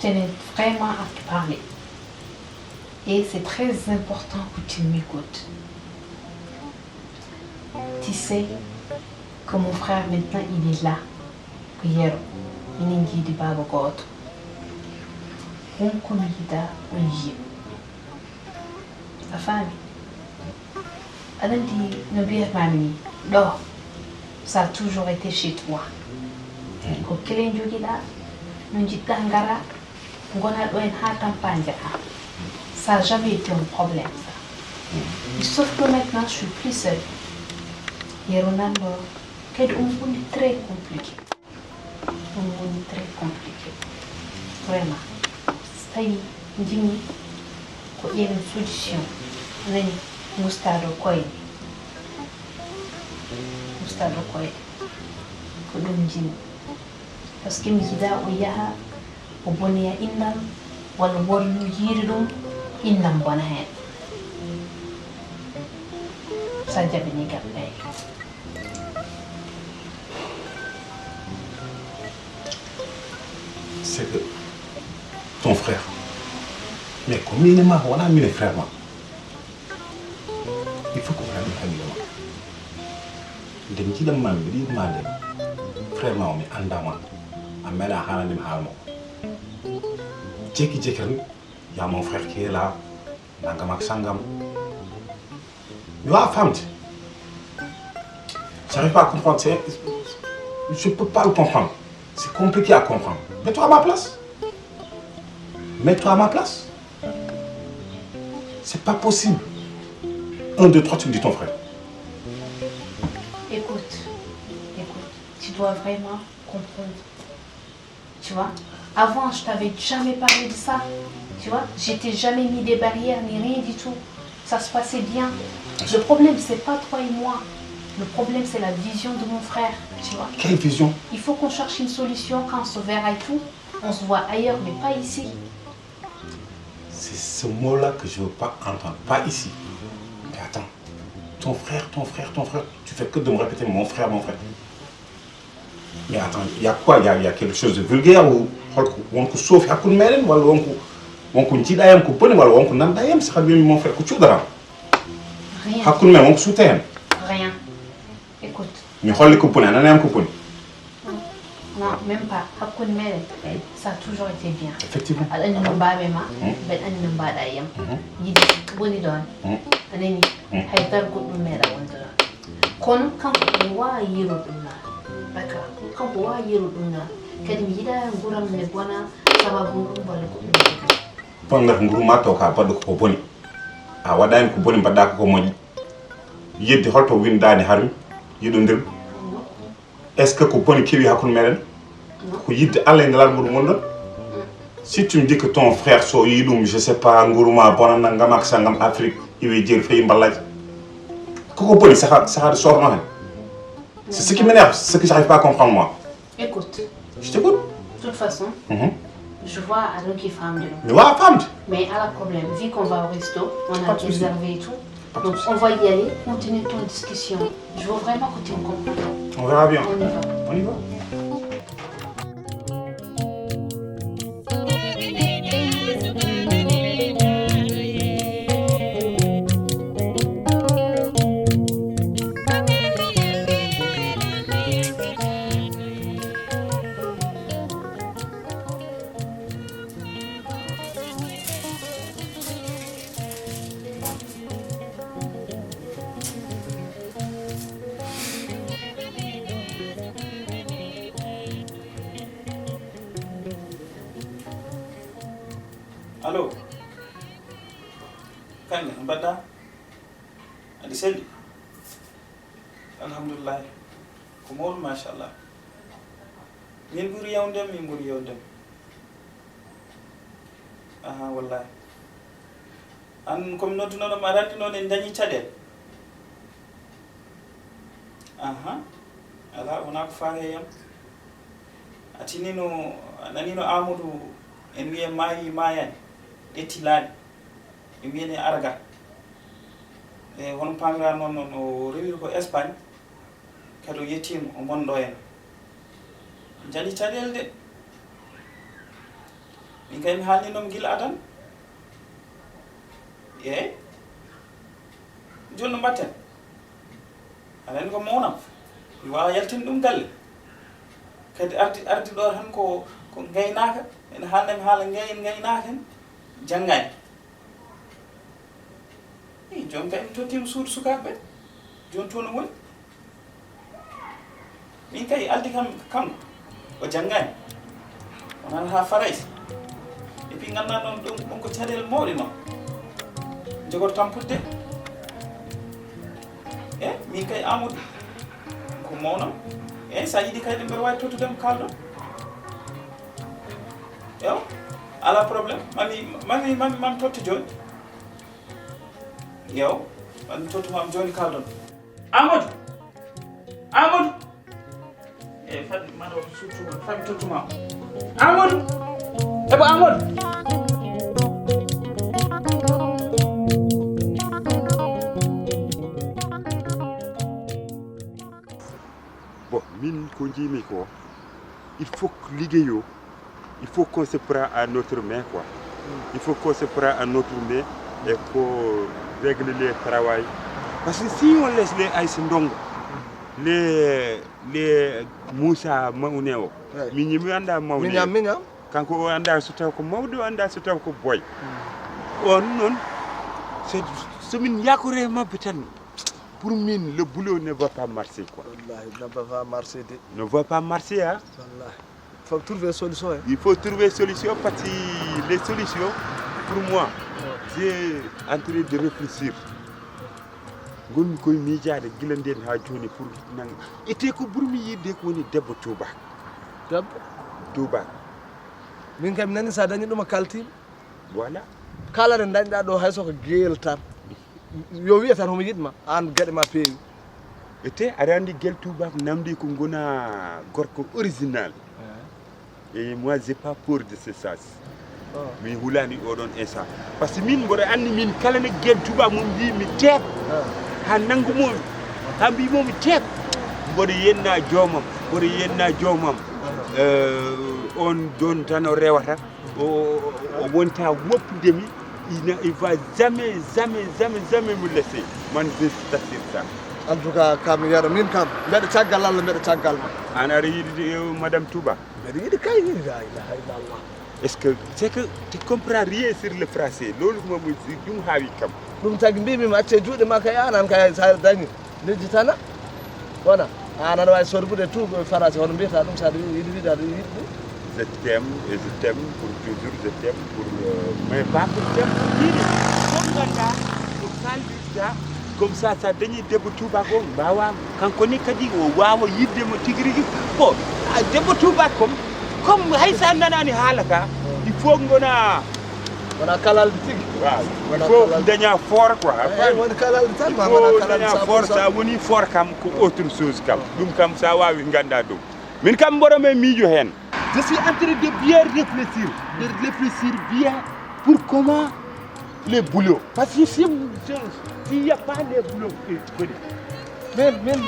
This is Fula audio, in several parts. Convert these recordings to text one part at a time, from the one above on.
tenais vraiment à te parler. Et c'est très important que tu m'écoutes. Tu sais que mon frère maintenant il est là. Que YORO, il est dit Baba God. On connaît on y la famille. Alors dit ne bien mamie. Non, ça a toujours été chez toi. Ko kelen jogi là, nous dit ngara, ngona do en hatam panjaka. Ça n'a jamais été un problème ça. Sauf que maintenant je suis plus seule. YORO nando, qu'est très compliqué. Très compliqué. Vraiment. C'est une solution. Nani, mustado koy. Mustado koy. Ko dum jini. Parce que mi jida o yaha o boniya innam wala wornu yiri dum innam bona hen. Sa jabi ni gabbay. C'est que ton frère, mais comme il est mort, on a mis les frères. Il faut qu'on prenne le famille. Dem ci dem man bi ma dem frère ma mi andama amela hananim halmo jeki jeki il y a mon frère qui est là nangam ak sangam yo a femme j'arrive pas à comprendre je peux pas le comprendre c'est compliqué à comprendre mets-toi à ma place mets-toi à ma place c'est pas possible 1 2 3 tu me dis ton frère. Écoute, tu dois vraiment comprendre. Tu vois, avant, je t'avais jamais parlé de ça. Tu vois, j'étais jamais mis des barrières ni rien du tout. Ça se passait bien. Le problème, c'est pas toi et moi. Le problème, c'est la vision de mon frère. Tu vois. Quelle vision? Il faut qu'on cherche une solution quand on se verra et tout. On se voit ailleurs, mais pas ici. C'est ce mot-là que je veux pas entendre. Pas ici. Mais attends. Ton frère, tu fais que de me répéter mon frère. Mais attends, il y a quoi? Il y a quelque chose de vulgaire ou on peut sauver à coup de merde ou on peut dire à coup de ou on peut n'en d'ailleurs c'est mon frère que tu as. Rien. À coup de merde on peut soutien. Rien. Écoute. Mais on les couponne, on a un coupon. Non, même pas. À coup de merde. Ça a toujours été bien. Effectivement. Alors on ne va même pas. Ben on ne va d'ailleurs. Il dit bonne donne. Anani. Haydar good merde on donne. Kon quand on voit yiro duna. D'accord. Quand on voit yiro duna. Kadi yida nguram ne bona sababu ngumba ko. Panga nguru mato ka badu ko boni. A wadani ko boni badda ko modi. Yeddi holto windani harmi yido ndir. Est-ce que ko boni kewi hakun meden? Ko yidde Allah e ngalal mudum wondon? Si tu me dis que ton frère so yidum je sais pas nguruma bonana ngamak sangam Afrique iwe jeur fay mbalaj. Ko boni ça sort non. C'est ce qui m'énerve, c'est ce que j'arrive pas à comprendre moi. Écoute. Je t'écoute. De toute façon, je vois à qui femme de nous. Mais ouais, femme. Mais à la problème, vu qu'on va au resto, on a réservé et tout. Donc on va y aller, continuer ton discussion. Je veux vraiment que tu me comprennes. On verra bien. On y va. On y va. Allo kanne mbadda adi selli alhamdulillah ko mawɗum machallah min ɓuuri yewdem aha wallahi an komi noddunoɗo ma randi noon en dañi caɗele aha ala wona ko faare yam atinino nanino Amadou en wiye mayani ɗettilaɗi e wiyene arga e won pangra noon o rewiri ko Espagne kadi o yettimo o mondo en jaɗi caɗele de min kay mi haalninom gila adan eyi joni no mbatten aɗa andi ko mawnam mi wawa yaltinde ɗum galle kadi ardi ɗo tan ko gaynaka ene haalnami haala gaynaka hen janggani i joni kay mi tottima suudu sukaɓeɓe joni toon no woni min kay aldi kanko o janggani wonan ha faraysi et puis ganduɗa noon ɗum ko caɗele mawɗe noon jogoto tampudde e min kay Amadou ko mawnam eyyi sa yiiɗi kay ɗe mbeɗa wawi tottudemo kalɗon ew ala probléme mami totte joni yew mami tottumam joni kalɗon Amadou eyyi fadde maɗa oto surtout fami tottumam Amadou ebo Amadou bon min ko jimi ko il faut que liggéeyo il faut qu'on se prend à notre main quoi il faut qu'on se prend à notre main et qu'on règle les travail parce que si on laisse les Aïssa Ndongo les Moussa Maouneo min mi anda Maouneo miñam kanko o anda so taw ko mawdo anda so taw ko boy on non c'est somin yakore mabbe tan pour mine le boulot ne va pas marcher quoi. Wallahi ne va pas marcher. Ne va pas marcher hein. Wallahi. Il faut trouver une solution. Hein? Il faut trouver une solution parce que les solutions pour moi j'ai en train de réfléchir. Gon koy mi jaade gilanden ha joni pour nang ete ko burmi yidde ko woni debbo Touba. Debbo Touba. Min kam nani sa dañi duma kalti. Voilà. Kala den dañda do hayso ko gel tan. Yo wiya tan homo yidma an gade ma peewi ete aɗa andi guel Touba namdi ko gona gorko original et moi j'ai pas peur de ce sens mi hulani oɗon instant par ce que min mboɗo andi min kala ne guel Touba mo mbimi teep ha nanggumomi ha mbimomi teep mboɗo yenna joomam on don tan o rewata o wonta woppudemi il va jamais me laisser. Man, je t'assure ça. En tout cas, kam yaro min kam mbeɗa caggal Allah mbeɗa caggal ma. An aɗa yiɗi Madame Touba? Mbeɗa yiɗi kay la ilaha illallah. Est-ce que c'est que tu comprends rien sur le français? Lolu mo ɗum hawi kam. Ɗum tagi mbimi mi acce juuɗe ma kay an kay sa dañi lejji tana wona an aɗa wawi sorbude tout français hono mbiyata ɗum sa yiɗi wiide aɗa yiɗi ɗum. Je t'aime et je t'aime pour toujours, je t'aime pour mais pas pour t'aime comme ça ça dañi debbo Touba ko mbawa kanko ni kadi o wawa yidde mo tigirigi bon debbo Touba comme haysa nanani haala ka il faut ngona kalal tigi waaw il faut daña fort quoi wona kalal tan ma wona kalal fort ça woni fort kam ko autre chose kam dum kam sa wawi ganda dum min kam mboro me miijo hen. Je suis en train de bien réfléchir bien pour comment les boulots. Parce que s'il n'y a pas les boulots, même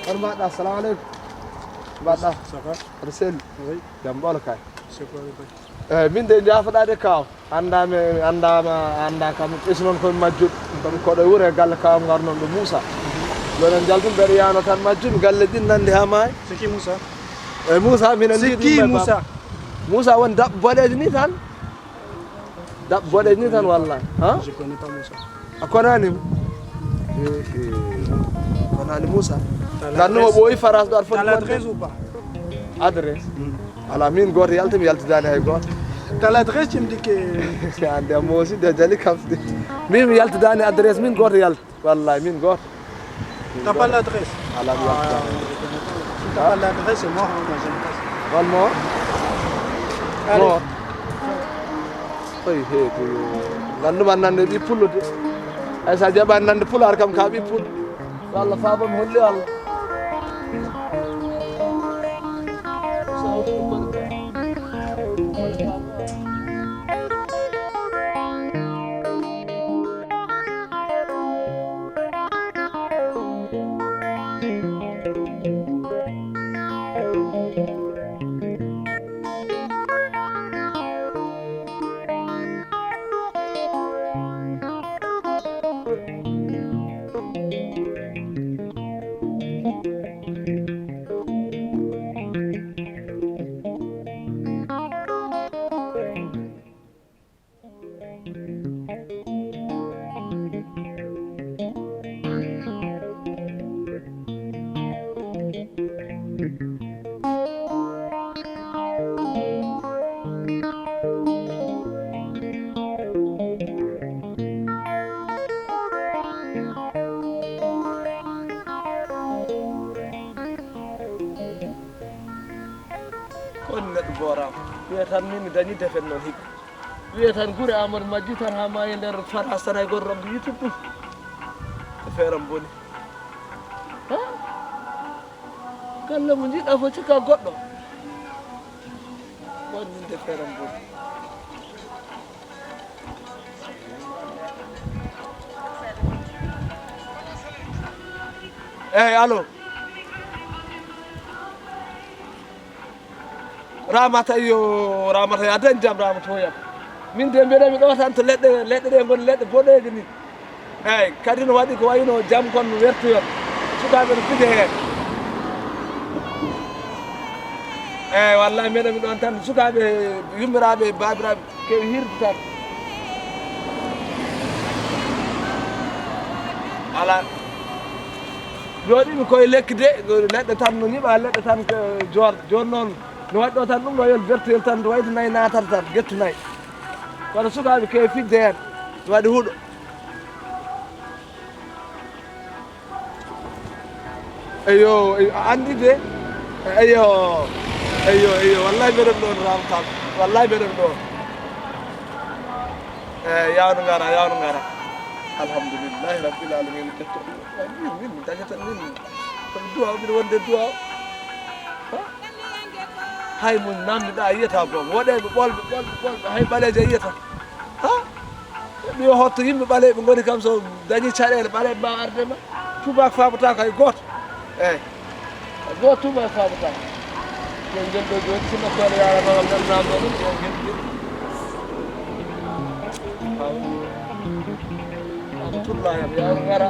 أربعة السلام عليكم بعد رسل جنب بالك من ده جاف ده كاو anda kam isnon ko majjud dum ko do wure gal kaam garnon do Musa do nan jaltum beriyano tan majjud galle din nande ha may Siki Musa. Musa min andi Siki Musa. Musa won dab bodeji ni tan wallahi ha Je connais pas Musa. akonani konani Musa ganno boy faras do T'as l'adresse ou pas? adresse ala min goto yaltum yaltidani hay goto T'as l'adresse, tu me dis que... عندي موسي ده جالي كافدي مين يلتداني ادريس مين غور يلت والله مين غور T'as pas l'adresse? على الوقت Si t'as pas l'adresse, c'est mort dans une place. والله Allez. طيب هيك لانه ما نندي بولو دي اي ساجا با نند بولار كم كابي بول والله فابم هولي والله bora wiatan min dañi defen non hik wiatan gure amar majji tan ha ma e nder farasa tay gor rabbi youtube feram boni ha galle mo jiɗa fo cika goɗɗo wonni nde feram boni allo Ramata yo Ramata ya tan jam Ramata hoyam min de mbeɗa mi ɗo tan to leɗɗe ɗe gon leɗɗe boɗeje ni eyyi kadi no waɗi ko wayno jam kon wertoyon sukaɓe no pide hen eyyi wallahi mbeɗa mi ɗon tan sukaɓe yummiraɓe babiraɓe kewi hirde tan ala joɗimi koye lekki de leɗɗe tan no ñiɓa leɗɗe tan joni noon no waɗi ɗo tan ɗum ɗo yol vertuel tan to wayde nayyi natata tan gettu nayyi kono sukaɓe kewi fijde hen no waɗi huuɗo eyo andi de eyo wallahi mbeɗen ɗon ramtal wallahi mbeɗen ɗon eyyi yawno gara alhamdoulillahi rabbil alamin ketto min mi dañatan min komi duwaw mbiɗa wonde duwaw hay mo namdiɗa yiyata boom woɗeɓe ɓolɓe hay ɓaleje yiyata ha mi yo hotto yimɓe ɓaleɓe goni kam so dañi caɗele ɓaleɓe mbawa ardema tubak fabatako hay goto eyyi goto tubak fabatako ko ngel ɗo joni sinno koɗo yaranowal ngal namdo ɗum yo gelɗi turlayam yaw gara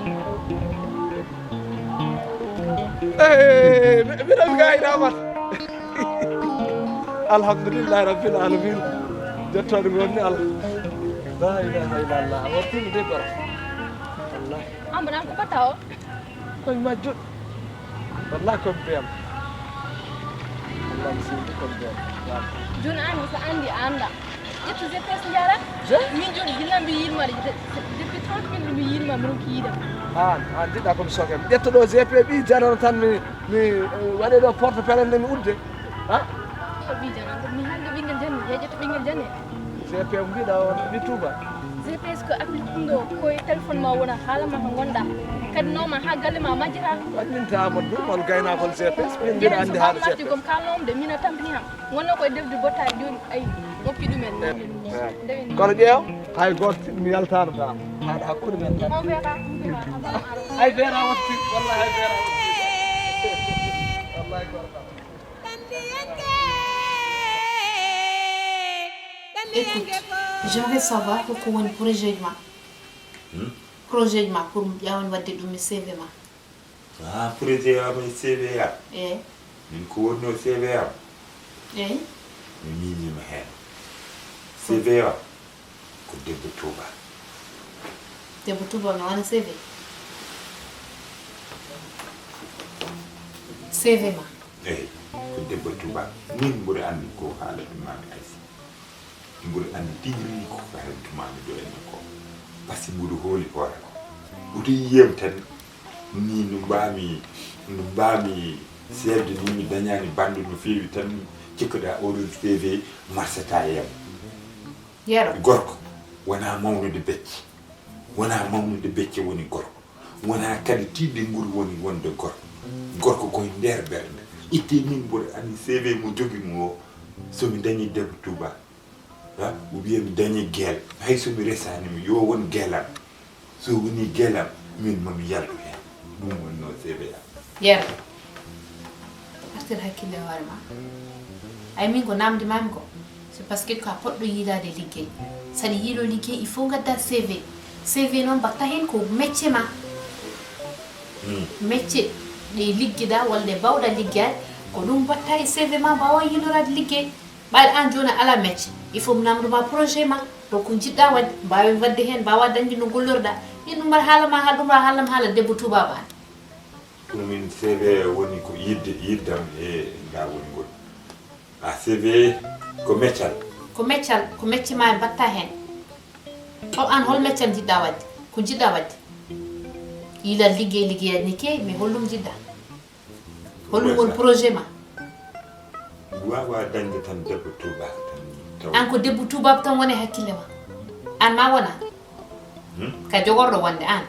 mbiɗa mi gaynamat alhamdulillahi rabbil alamin jettode gonni Allah la ilaha illallah wartimi de bara wallahi amran ko bata o koye majjuɗo wallahi komi beyam wallahi sidi komi beyam joni an so andi anda ƴettu GPS jara min joni gilla mbi yinma depuis 30 minutes mi yinma mbiɗon ko yiidam an jiɗɗa komi soke ƴetto ɗo GP ɓi janono tan mi waɗe ɗo porte pelende mi udde ha ɓi janan mi hande ɓinguel janni yeƴƴeto ɓinguel janni GP mbiɗa on mi tuuba GPS ko appli ɗum ɗo koye téléphone ma wona haalama ko gonɗa kadi nowma ha galle ma majjira waɗintama ɗum on gaynakon GPS min mbiɗa andi haɗo matti kom kalnomo de mina tampini ham gonno koye defde bottari joni ayi moppi ɗumen kono ƴeew hay goto mi yaltano da haɗa hakkude men tan on weeta hay feera watti wallahi hay feera watti Écoute, j'aimerais savoir pourquoi un projet de ma. Projet de ma pour y avoir un CV ma. Ah, projet à mon CV. Eh. Min ko wonno CV am. Eh. Min ma hen. CV am ko debbo Touba. Debbo Touba no wana CV. CV ma. Eh, ko debbo Touba. Min mburi andi ko haala dumami aysi. Mburi andi tigri ko haala dumami do en ko. Pasi mburi holi hore ko. Budi yem tan ni no mbami serde ni mi dañani bandu no feewi tan cikkuda oɗon CV marsata yam Yero gorko wona mawnude becce woni gorko wona kadi tidde nguru woni wonde gorko koye nder bernde itte min mboɗo andi CV mo jogi mo somi dañi debbo Touba ha o wiya mi dañi guel hay somi resanimi yo won guelam so woni guelam min mami yaltu hen ɗum wonno CV am Yero artir hakkille hoore ma ay min ko namdi mami ko c'est parce que ko a poɗɗo yiidade liggey saɗa yiiɗo liggey il faut gadda CV noon mbatta hen ko métier ma métier ɗe ligguiɗa walla ɗe bawɗa liggade ko ɗum mbatta e CV ma mbawa yiinorade liggey ɓaɗa an joni a ala métier il faut namdoma projet ma to ko jiɗɗa wadde mbawi wadde hen mbawa dañde no gollorɗa ɗin ɗum mbaɗa haalama ha ɗum haalam haala debbo Touba ba ɗum min CV woni ko yiddam e nda woni ngol a CV ko meccal ko métier ma mbatta hen an hol métier jiɗɗa wadde ko jiɗɗa wadde yiilal liggey ni kewi mais hollum jiɗɗa hollum won projet ma wawa dañde tan debbo Touba tan an ko debbo Touba tan woni hakkille ma an ma wona ka jogorɗo wonde an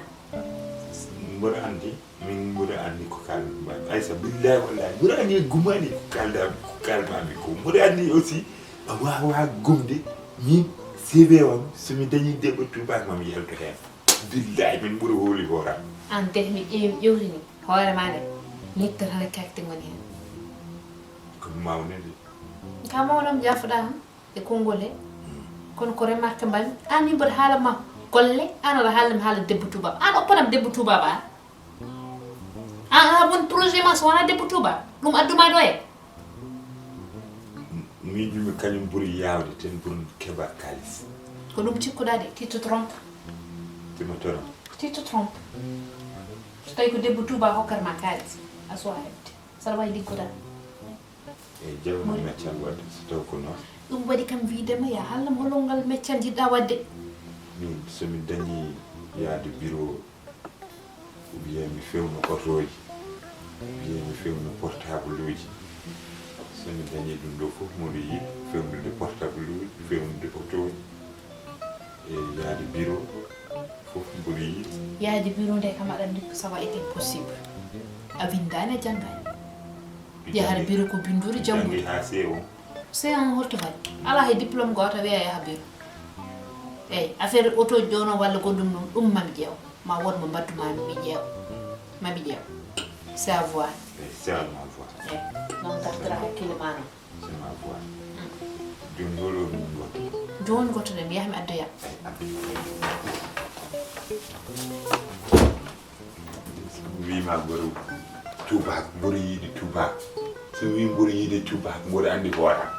mboɗo andi min mboɗo andi ko kalmami aysa billahi wallahi mboɗo andi gumani ko kalmami ko mboɗo andi aussi a wawa gumde min CV am somi dañi debbo Touba mami yalto hen billahi min ɓuuri hooli horam an de mi ƴewtini hoore ma nde yittere tan kakte goni hen ko mawnede ka mawnam jafoɗa ham e konngol he kono ko remarque mbami an ni mboɗo haalama golle an aɗa haalami haala debbo Touba an oppanam debbo Touba ba an won projet ma so wona debbo Touba ɗum adduma ɗo e miijumi kañum ɓuuri yawde ten ɓuuri keɓa kalis ko ɗum cikkuɗa de tu te trompes tima toron tu te trompes so tawi ko debbo Touba hokkatma kalis a suwa heɓde saɗa wawi liggoɗa e jawno meccal wadde so taw ko noon ɗum waɗi kam widema ya hallam holol ngal meccal jiɗɗa wadde min somi dañi yaade bureau wiya mi fewno otoji wiya mi fewno portable uji somi dañi ɗum ɗo fof moɗo yiɗi fewnude portable uji fewnude otoji e yaade bureau fof mboɗo yiɗi yaade bureau nde kam aɗa andi ko ça va été possible a windani a janggani yahata bureau ko bindude janggude janggude ha CO c'est un holto waɗi ala he diplôme goto wiya yaha bureau eyyi affaire auto ji ɗo noon walla goɗɗum noon ɗum mami ƴeew ma won mo mbaddumami mi ƴeew mami ƴeew c'est à voir c'est à ma voix eyyi noon gartira hakkille ma noon c'est ma voix joni ngolo ɗum goto joni goto nde mi yaha mi addoya wima ɓoru Touba ɓuuri yiide Touba so wi ɓuuri yiide Touba mboɗo andi hoora